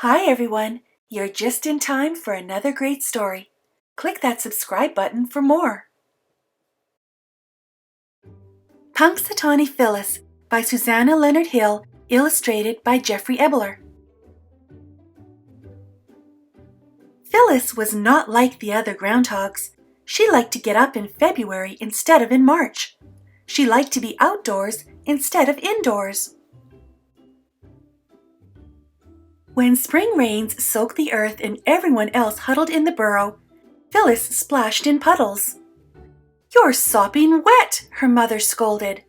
Hi everyone, you're just in time for another great story. Click that subscribe button for more. Punxsutawney Phyllis by Susanna Leonard Hill, illustrated by Jeffrey Ebler. Phyllis was not like the other groundhogs. She liked to get up in February instead of in March. She liked to be outdoors instead of indoors. When spring rains soaked the earth and everyone else huddled in the burrow, Phyllis splashed in puddles. "You're sopping wet," her mother scolded.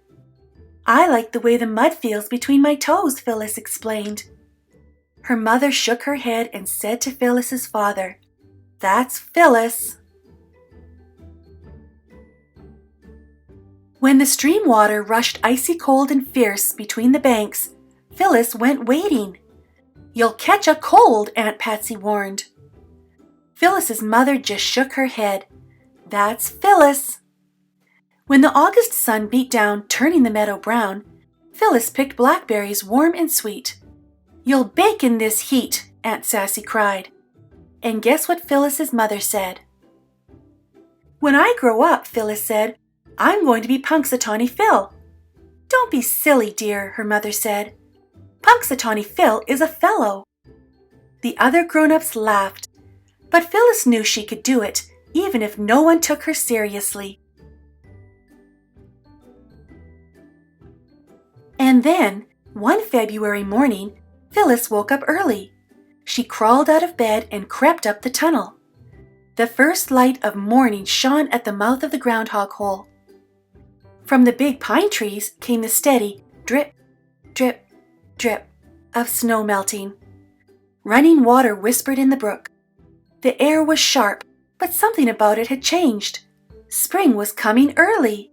"I like the way the mud feels between my toes," Phyllis explained. Her mother shook her head and said to Phyllis's father, "That's Phyllis." When the stream water rushed icy cold and fierce between the banks, Phyllis went wading. "You'll catch a cold," Aunt Patsy warned. Phyllis's mother just shook her head. "That's Phyllis." When the August sun beat down, turning the meadow brown, Phyllis picked blackberries warm and sweet. "You'll bake in this heat," Aunt Sassy cried. And guess what Phyllis's mother said? "When I grow up," Phyllis said, "I'm going to be Punxsutawney Phil." "Don't be silly, dear," her mother said. "Punxsutawney Phil is a fellow." The other grown-ups laughed, but Phyllis knew she could do it, even if no one took her seriously. And then, one February morning, Phyllis woke up early. She crawled out of bed and crept up the tunnel. The first light of morning shone at the mouth of the groundhog hole. From the big pine trees came the steady drip, drip, drip of snow melting. Running water whispered in the brook. The air was sharp, but something about it had changed. Spring was coming early.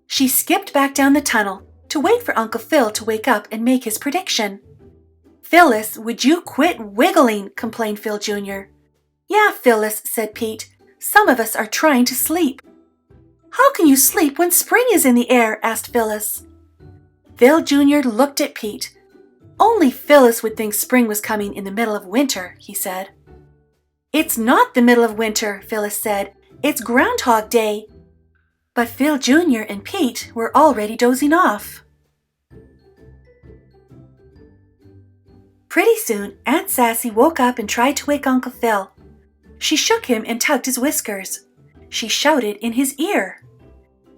She skipped back down the tunnel to wait for Uncle Phil to wake up and make his prediction. "Phyllis, would you quit wiggling?" complained Phil Jr. "Yeah, Phyllis," said Pete. "Some of us are trying to sleep." "How can you sleep when spring is in the air?" asked Phyllis. Phil Jr. looked at Pete. "Only Phyllis would think spring was coming in the middle of winter," he said. "It's not the middle of winter," Phyllis said. "It's Groundhog Day." But Phil Jr. and Pete were already dozing off. Pretty soon, Aunt Sassy woke up and tried to wake Uncle Phil. She shook him and tugged his whiskers. She shouted in his ear.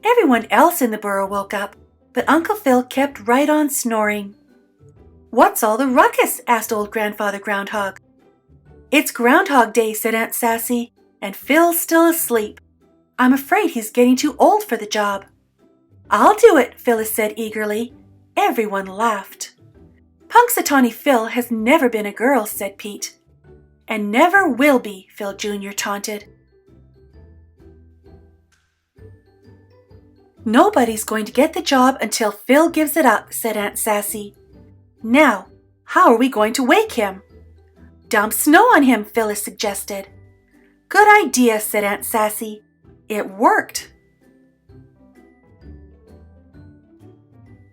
Everyone else in the burrow woke up, but Uncle Phil kept right on snoring. "What's all the ruckus?" asked old Grandfather Groundhog. "It's Groundhog Day," said Aunt Sassy, "and Phil's still asleep. I'm afraid he's getting too old for the job." "I'll do it," Phyllis said eagerly. Everyone laughed. "Punxsutawney Phil has never been a girl," said Pete. "And never will be," Phil Jr. taunted. "Nobody's going to get the job until Phil gives it up," said Aunt Sassy. "Now, how are we going to wake him?" "Dump snow on him," Phyllis suggested. "Good idea," said Aunt Sassy. It worked.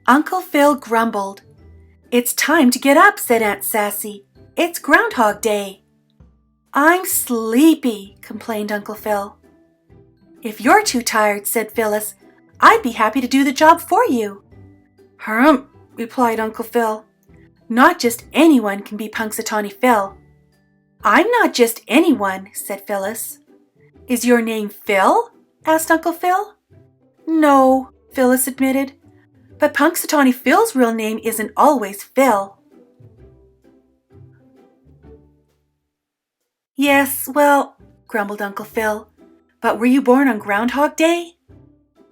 Uncle Phil grumbled. "It's time to get up," said Aunt Sassy. "It's Groundhog Day." "I'm sleepy," complained Uncle Phil. "If you're too tired," said Phyllis, "I'd be happy to do the job for you." "Humph," replied Uncle Phil. "Not just anyone can be Punxsutawney Phil." "I'm not just anyone," said Phyllis. "Is your name Phil?" asked Uncle Phil. "No," Phyllis admitted. "But Punxsutawney Phil's real name isn't always Phil." "Yes, well," grumbled Uncle Phil. "But were you born on Groundhog Day?"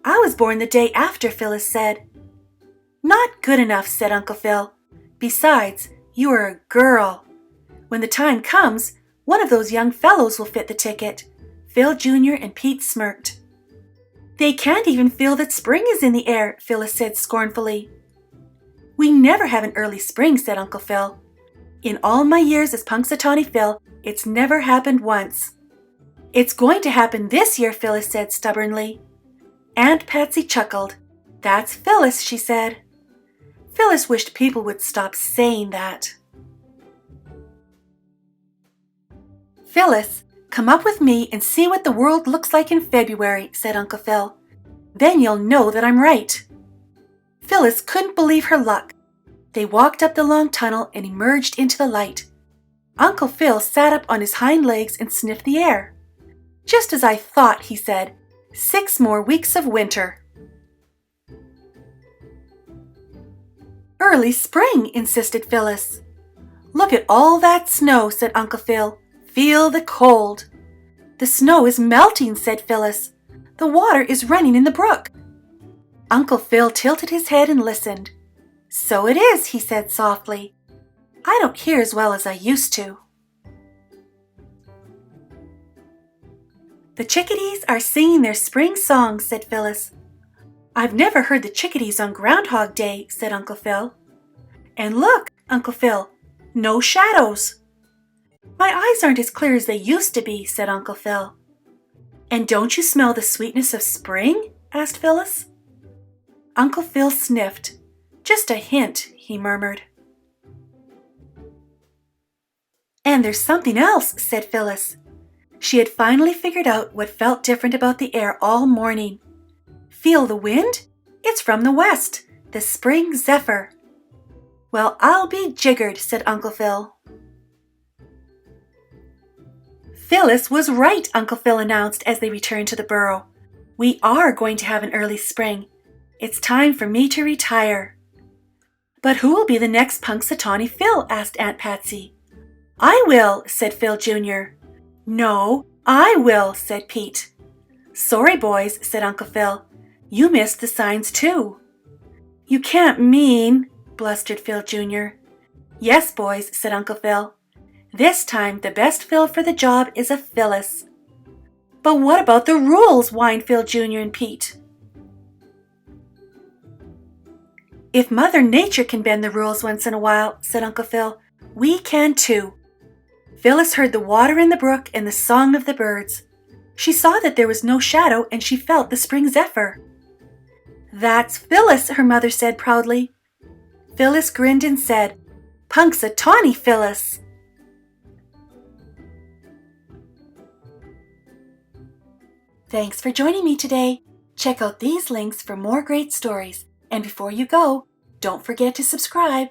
"I was born the day after," Phyllis said. "Not good enough," said Uncle Phil. "Besides, you are a girl. When the time comes, one of those young fellows will fit the ticket." Phil Jr. and Pete smirked. "They can't even feel that spring is in the air," Phyllis said scornfully. "We never have an early spring," said Uncle Phil. "In all my years as Punxsutawney Phil, it's never happened once." "It's going to happen this year," Phyllis said stubbornly. Aunt Patsy chuckled. "That's Phyllis," she said. Phyllis wished people would stop saying that. "Phyllis, come up with me and see what the world looks like in February," said Uncle Phil. "Then you'll know that I'm right." Phyllis couldn't believe her luck. They walked up the long tunnel and emerged into the light. Uncle Phil sat up on his hind legs and sniffed the air. "Just as I thought," he said. 6 more weeks of winter." "Early spring," insisted Phyllis. "Look at all that snow," said Uncle Phil. "Feel the cold." "The snow is melting," said Phyllis. "The water is running in the brook." Uncle Phil tilted his head and listened. "So it is," he said softly. "I don't hear as well as I used to." "The chickadees are singing their spring songs," said Phyllis. "I've never heard the chickadees on Groundhog Day," said Uncle Phil. "And look, Uncle Phil, no shadows." "My eyes aren't as clear as they used to be," said Uncle Phil. "And don't you smell the sweetness of spring?" asked Phyllis. Uncle Phil sniffed. "Just a hint," he murmured. "And there's something else," said Phyllis. She had finally figured out what felt different about the air all morning. "Feel the wind? It's from the west, the spring zephyr." "Well, I'll be jiggered," said Uncle Phil. "Phyllis was right," Uncle Phil announced as they returned to the burrow. "We are going to have an early spring. It's time for me to retire." "But who will be the next Punxsutawney Phil?" asked Aunt Patsy. "I will," said Phil Jr. "No, I will," said Pete. "Sorry, boys," said Uncle Phil. "You missed the signs too." "You can't mean," blustered Phil Jr. "Yes, boys," said Uncle Phil. "This time the best Phil for the job is a Phyllis." "But what about the rules?" whined Phil Jr. and Pete. "If Mother Nature can bend the rules once in a while," said Uncle Phil, "we can too." Phyllis heard the water in the brook and the song of the birds. She saw that there was no shadow and she felt the spring zephyr. "That's Phyllis," her mother said proudly. Phyllis grinned and said, "Punxsutawney Phyllis." Thanks for joining me today. Check out these links for more great stories. And before you go, don't forget to subscribe.